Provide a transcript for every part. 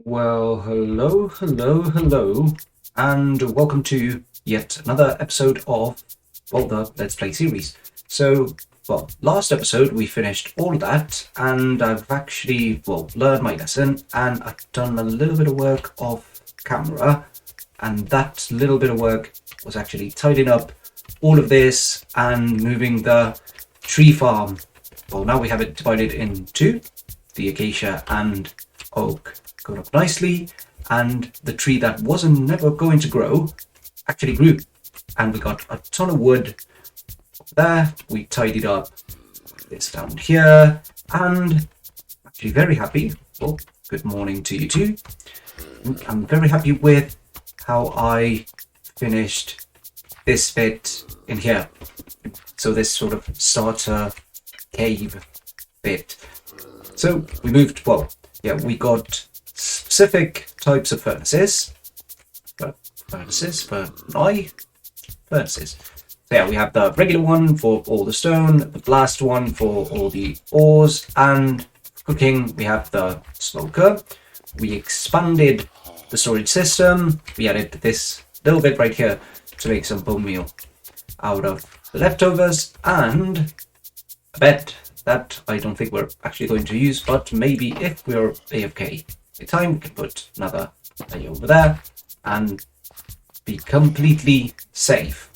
Well, hello, and welcome to yet another episode of, the Let's Play series. Last episode we finished all of that, and I've actually, learned my lesson, and I've done a little bit of work off camera, and that little bit of work was actually tidying up all of this and moving the tree farm. Well, now we have it divided in two, the acacia and oak got up nicely, and the tree that wasn't never going to grow actually grew, and we got a ton of wood there. We tidied up this down here, and actually very happy. Well, good morning to you too. I'm very happy with how I finished this bit in here. So this sort of starter cave bit. So we moved, we got specific types of furnaces. Furnaces. So yeah, we have the regular one for all the stone, the blast one for all the ores, and for cooking we have the smoker. We expanded the storage system. We added this little bit right here to make some bone meal out of the leftovers, and a bed that I don't think we're actually going to use, but maybe if we're AFK at time, we can put another layer over there and be completely safe.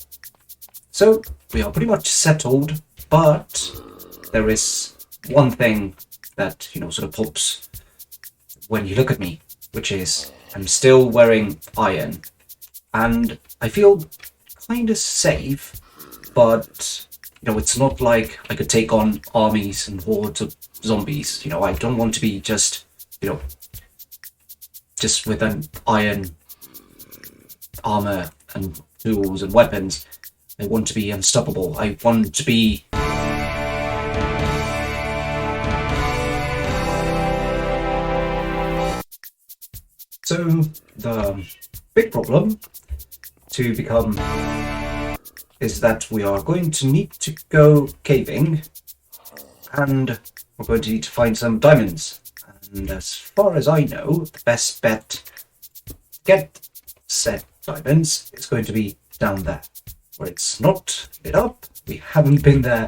So we are pretty much settled, but there is one thing that, sort of pops when you look at me, which is I'm still wearing iron, and I feel kind of safe, but it's not like I could take on armies and hordes of zombies. I don't want to be just with an iron armor and tools and weapons. I want to be unstoppable. I want to be... So the big problem to become is that we are going to need to go caving, and we're going to need to find some diamonds. And as far as I know, the best bet to get said diamonds is going to be down there, where it's not lit up. We haven't been there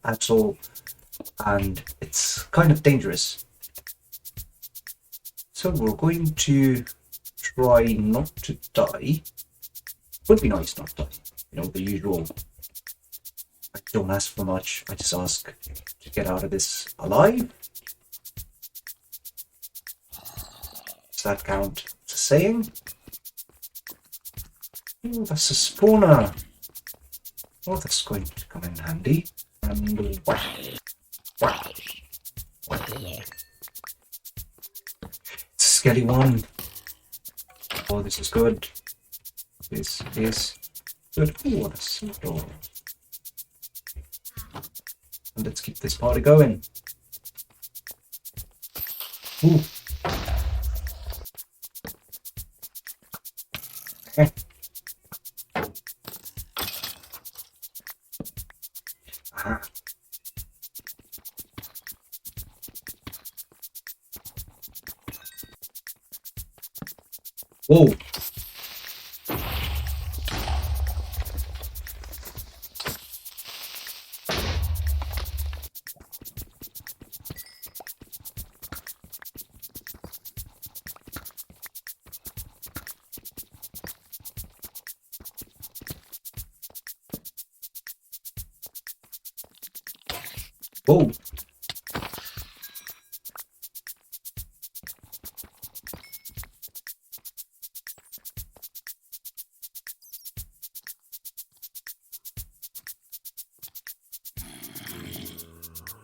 at all, and it's kind of dangerous. So we're going to try not to die. Would be nice not to die. The usual. I don't ask for much. I just ask to get out of this alive. Does that count as a saying? Oh, that's a spawner. Oh, that's going to come in handy. And it's a skelly one. Oh, this is good. This is good. Oh, what a sword. And let's keep this party going. Ooh. Aha. Whoa. Whoa.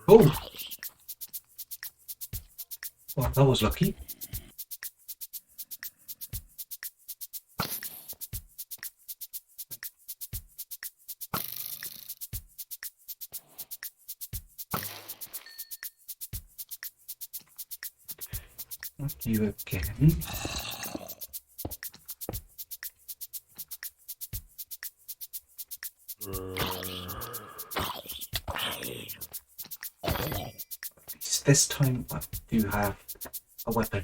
Oh. Well, that was lucky. Not you again. This time I do have a weapon.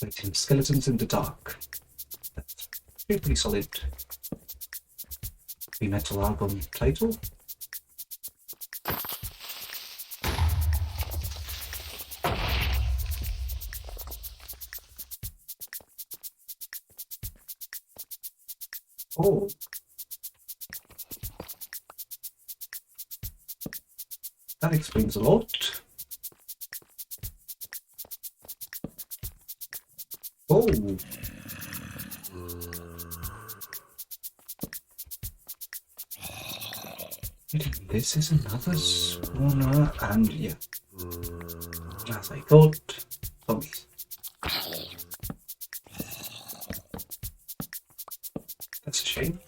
Fighting skeletons in the dark. That's a pretty solid heavy metal album title. Oh. That explains a lot. Oh. This is another spawner, and yeah, as I thought, zombies. That's a shame.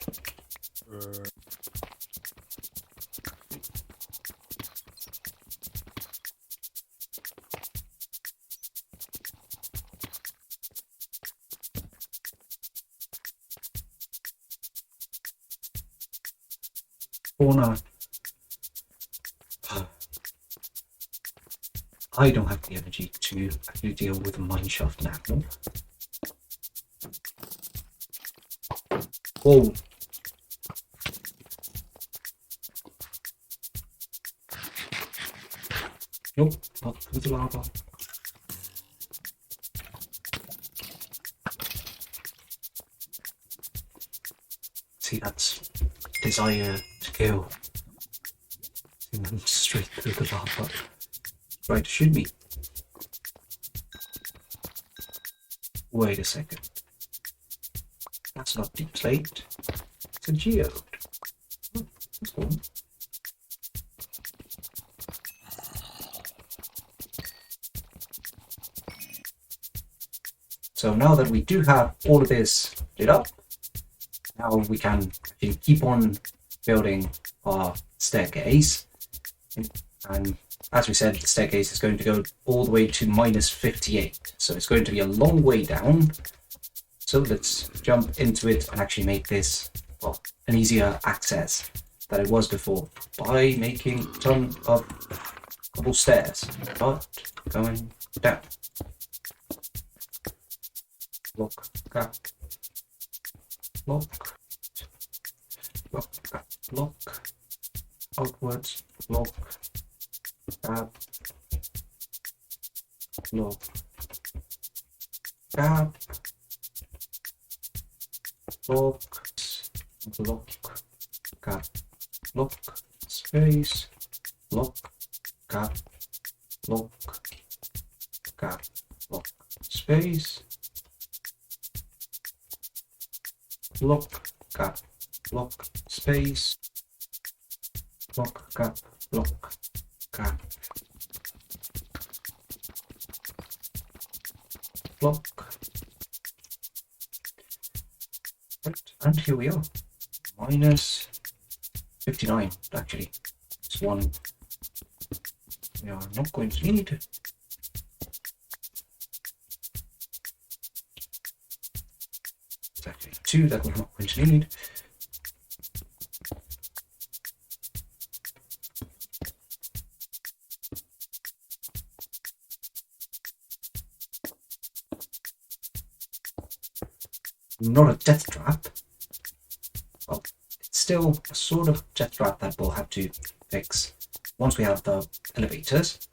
Spawner. I don't have the energy to actually deal with a mineshaft now. Whoa. Nope, not through the lava. See, that's desire to kill. Straight through the lava. Right to shoot me. Wait a second. That's not deep slate. It's a geode. Oh, that's cool. So now that we do have all of this lit up, now we can actually keep on building our staircase. And as we said, the staircase is going to go all the way to minus 58. So it's going to be a long way down. So let's jump into it and actually make this, well, an easier access than it was before by making a ton of cobble stairs, but going down. Block, gap, block, block, gap, block, outwards, block, gap, block, gap, block, block, gap, block, space, block, gap, block, gap, block, space, block, gap, block, space, block, gap, block, gap, block. Right, and here we are. Minus 59, actually. It's one we are not going to need. It's actually two that we're not going to need. Not a death trap. Well, it's still a sort of death trap that we'll have to fix once we have the elevators.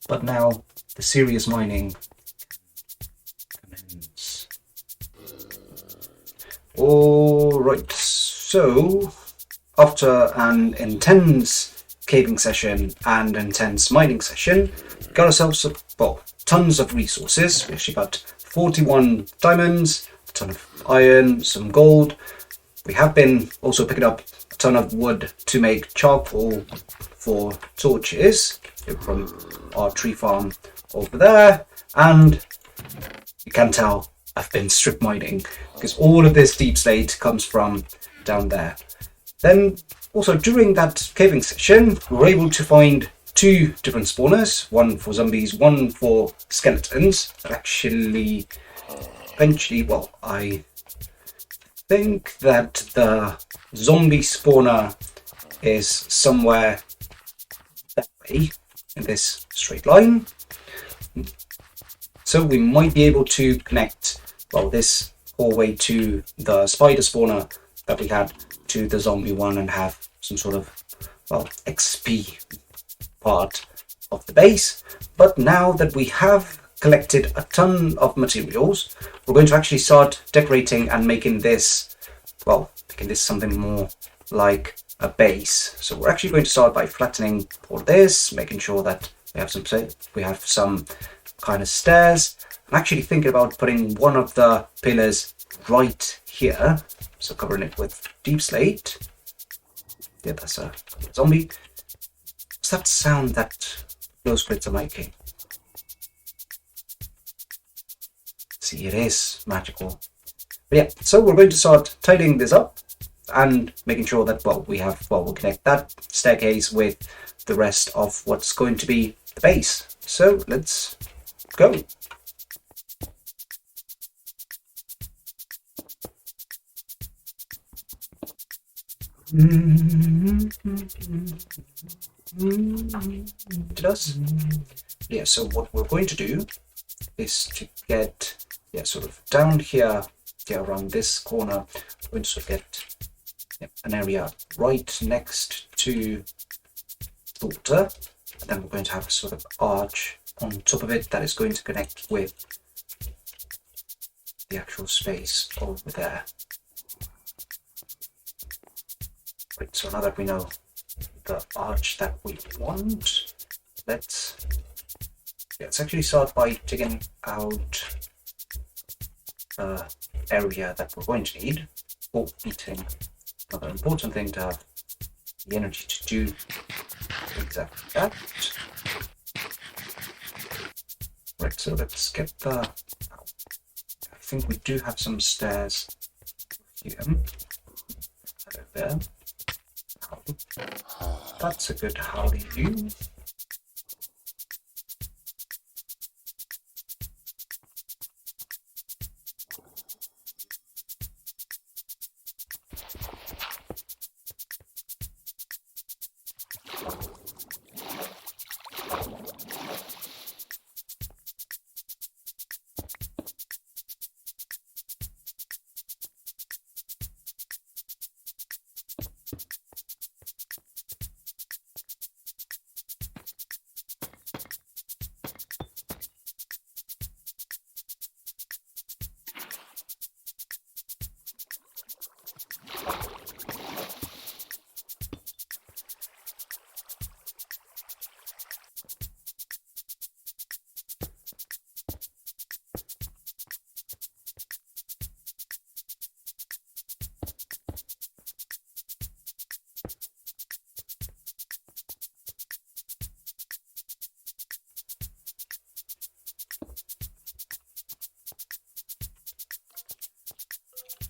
But now the serious mining commences. Alright, so after an intense caving session and intense mining session, we got ourselves tons of resources. We actually got 41 diamonds, a ton of iron, some gold. We have been also picking up a ton of wood to make charcoal for torches from our tree farm over there, and you can tell I've been strip mining because all of this deep slate comes from down there. Then also during that caving session we were able to find two different spawners, one for zombies, one for skeletons. That actually eventually, well, I think that the zombie spawner is somewhere that way in this straight line. So we might be able to connect, well, this hallway to the spider spawner that we had to the zombie one and have some sort of, well, XP part of the base. But now that we have collected a ton of materials, we're going to actually start decorating and making this, well, making this something more like a base. So we're actually going to start by flattening all this, making sure that we have some kind of stairs. I'm actually thinking about putting one of the pillars right here, so covering it with deep slate. Yeah, that's a zombie. What's that sound that those grids are making? See, it is magical. But yeah, so we're going to start tidying this up and making sure that, well, we'll connect that staircase with the rest of what's going to be the base. So let's go. It does. Yeah, so what we're going to do is to get, yeah, sort of down here, yeah, around this corner, we're going to sort of get an area right next to the water, and then we're going to have a sort of arch on top of it that is going to connect with the actual space over there. Right, so now that we know the arch that we want, let's actually start by digging out the area that we're going to need for eating. Another important thing to have the energy to do exactly that. Right, so let's get the, I think we do have some stairs here. Hello there. That's a good howdy view.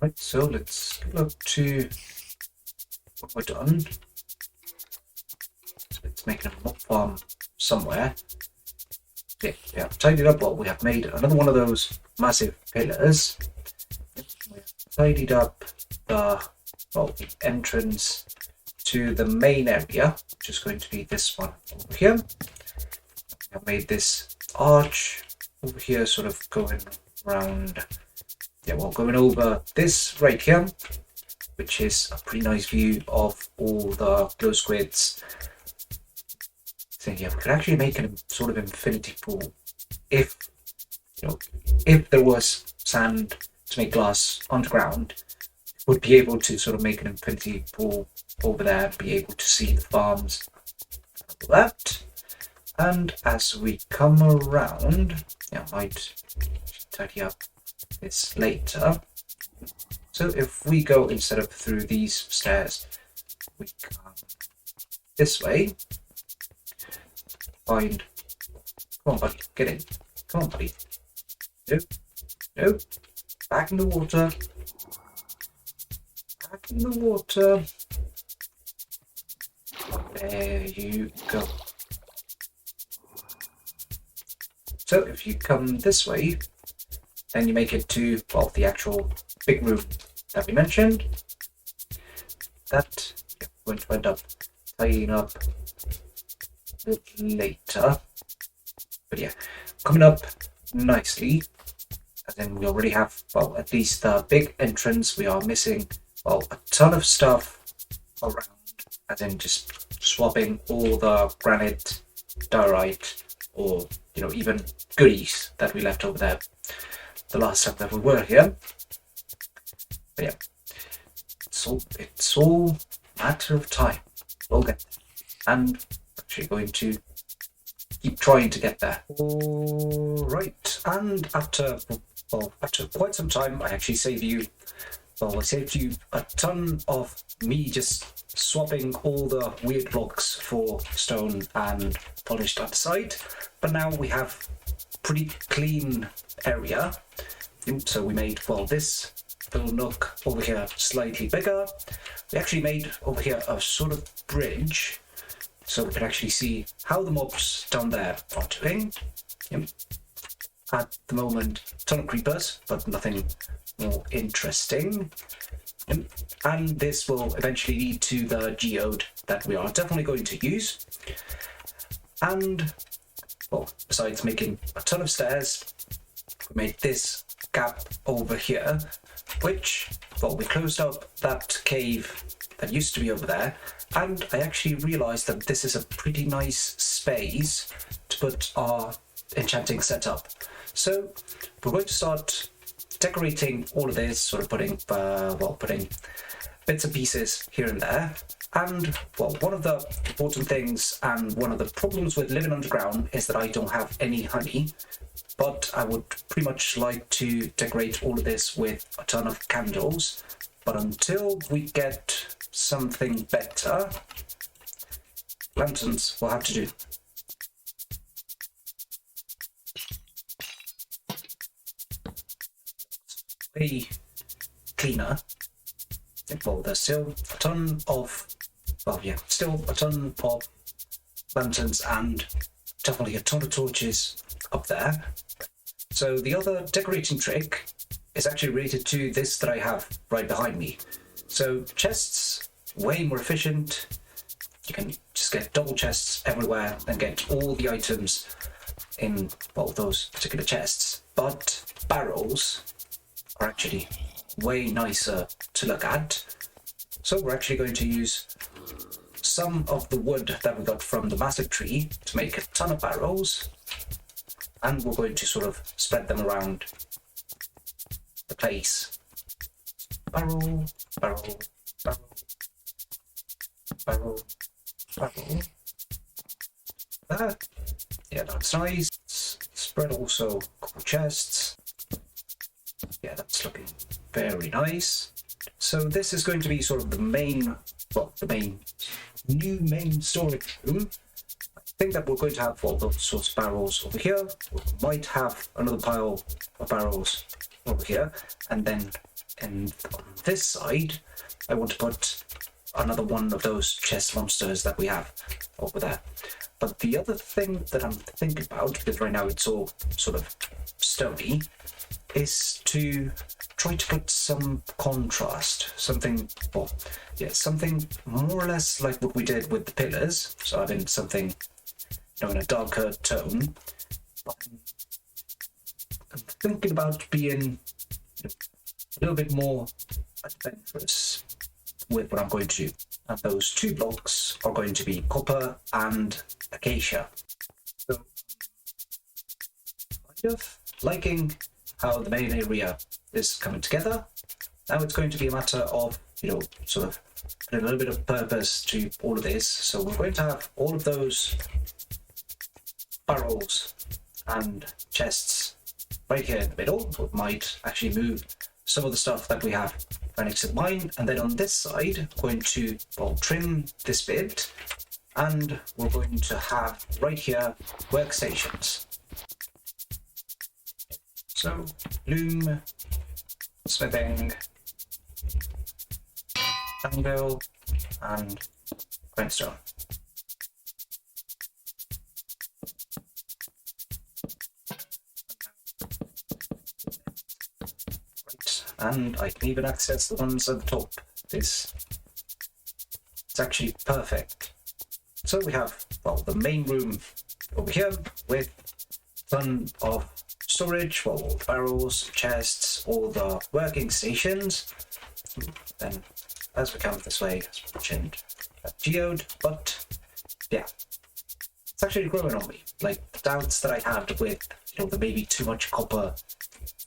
Right, so let's look to what we've done. So let's make a mock farm somewhere. Yeah, we have tidied up what we have made another one of those massive pillars. We have tidied up the entrance to the main area, which is going to be this one over here. I've made this arch over here, sort of going around. Yeah, well, going over this right here, which is a pretty nice view of all the glow squids. So yeah, we could actually make a sort of infinity pool if, if there was sand to make glass underground, would be able to sort of make an infinity pool over there, be able to see the farms, all that. And as we come around, yeah, I might tidy up this later. So if we go, instead of through these stairs, we come this way. Come on, buddy, get in. Come on, buddy. No, back in the water. Back in the water. There you go. So if you come this way, then you make it to, well, the actual big room that we mentioned. That we're going to end up tidying up a bit later. But yeah, coming up nicely. And then we already have, well, at least the big entrance. We are missing, well, a ton of stuff around, and then just swapping all the granite, diorite, or, you know, even goodies that we left over there the last time that we were here. But yeah, it's all matter of time. We'll get there. And actually going to keep trying to get there. All right, and after quite some time, I saved you a ton of me just swapping all the weird blocks for stone and polished andesite. But now we have pretty clean area. So we made, well, this little nook over here slightly bigger. We actually made over here a sort of bridge, so we can actually see how the mobs down there are doing. At the moment, a ton of creepers, but nothing more interesting. And this will eventually lead to the geode that we are definitely going to use. And, well, besides making a ton of stairs, we made this gap over here, which, well, we closed up that cave that used to be over there, and I actually realized that this is a pretty nice space to put our enchanting setup. So we're going to start decorating all of this, sort of putting bits and pieces here and there. And, well, one of the important things and one of the problems with living underground is that I don't have any honey, but I would pretty much like to decorate all of this with a ton of candles. But until we get something better, lanterns will have to do. Way cleaner. Well, there's still a ton of, lanterns and definitely a ton of torches up there. So the other decorating trick is actually related to this that I have right behind me. So chests, way more efficient. You can just get double chests everywhere and get all the items in, well, those particular chests. But barrels are actually way nicer to look at. So we're actually going to use some of the wood that we got from the massive tree to make a ton of barrels, and we're going to sort of spread them around the place. Barrel, barrel, barrel, barrel, barrel. There. Yeah, that's nice. Spread also a couple chests. Yeah, that's looking very nice. So this is going to be sort of the main storage room. I think that we're going to have all those sorts of barrels over here. We might have another pile of barrels over here, and then on this side, I want to put another one of those chest monsters that we have over there. But the other thing that I'm thinking about, because right now it's all sort of stony, is to try to put some contrast, something more or less like what we did with the pillars. So having something, in a darker tone. I'm thinking about being a little bit more adventurous with what I'm going to do. And those two blocks are going to be copper and acacia. So, kind of liking how the main area is coming together. Now it's going to be a matter of, sort of putting a little bit of purpose to all of this. So we're going to have all of those barrels and chests right here in the middle. We might actually move some of the stuff that we have right next to the mine. And then on this side, we're going to, trim this bit. And we're going to have right here workstations. So, loom, smithing, anvil, and grindstone. Right, and I can even access the ones at the top. It's actually perfect. So we have, the main room over here with a ton of storage, well, all the barrels, chests, all the working stations. Then, as we come this way, as mentioned, geode, but yeah, it's actually growing on me. Like, the doubts that I had with, there may be too much copper.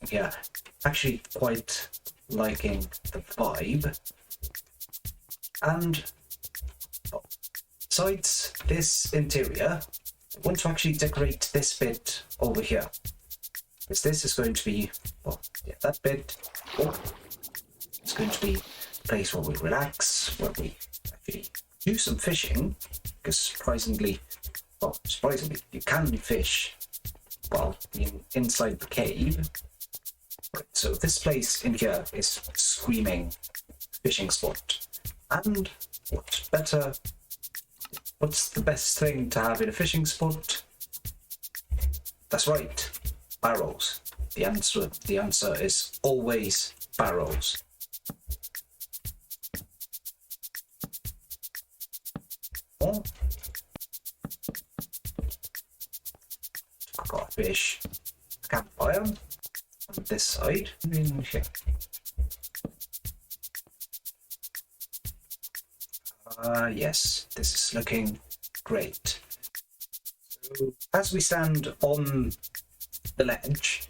Yeah, actually quite liking the vibe. And besides this interior, I want to actually decorate this bit over here. Because this is going to be, well, yeah, that bit. It's going to be a place where we relax, where we actually do some fishing. Because surprisingly, you can fish while being inside the cave. Right, so this place in here is screaming fishing spot. And what's the best thing to have in a fishing spot? That's right, barrels. The answer is always barrels. Oh. I've got a fish campfire on this side. In here. Yes, this is looking great. So, as we stand on the ledge,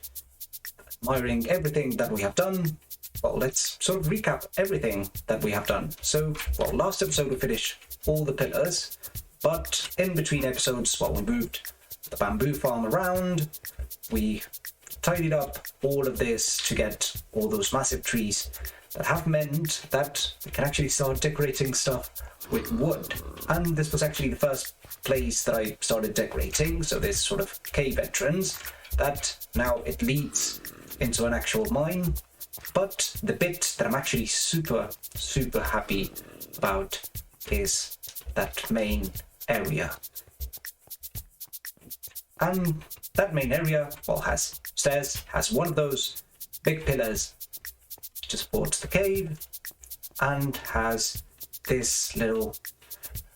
admiring everything that we have done, well, let's sort of recap everything that we have done. So, well, last episode we finished all the pillars, but in between episodes, well, we moved the bamboo farm around, we tidied up all of this to get all those massive trees that have meant that we can actually start decorating stuff with wood. And this was actually the first place that I started decorating, so this sort of cave entrance that now it leads into an actual mine. But the bit that I'm actually super happy about is that main area. And that main area, well, has stairs, has one of those big pillars to support the cave, and has this little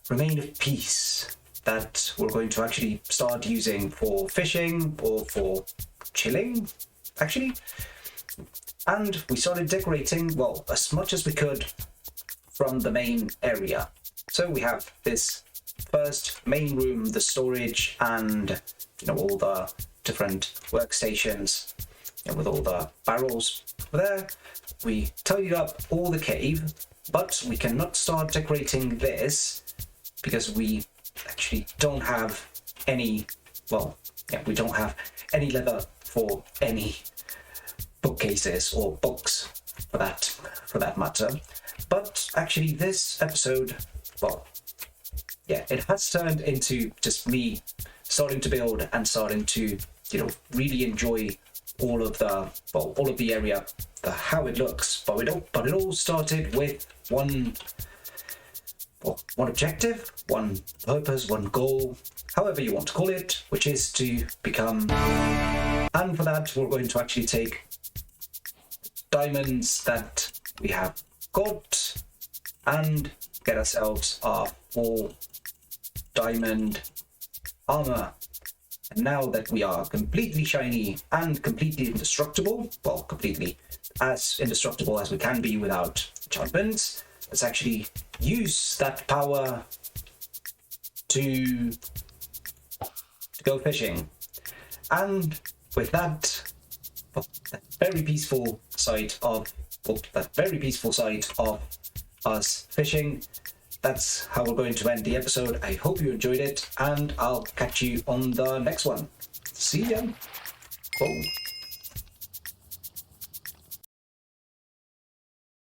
remain of peace that we're going to actually start using for fishing or for chilling, actually. And we started decorating, well, as much as we could from the main area. So we have this first main room, the storage, and all the different workstations, with all the barrels there. We tidied up all the cave, but we cannot start decorating this because we actually don't have any, we don't have any leather for any bookcases or books for that matter. But actually this episode, it has turned into just me starting to build and starting to, really enjoy all of the area, how it looks. But it all started with one objective, one purpose, one goal, however you want to call it, which is to become. And for that, we're going to actually take diamonds that we have got and get ourselves our full diamond armor. And now that we are completely shiny and completely indestructible, completely as indestructible as we can be without enchantments, let's actually use that power to go fishing. And with that, that very peaceful side of us fishing, that's how we're going to end the episode. I hope you enjoyed it, and I'll catch you on the next one. See ya. Cool.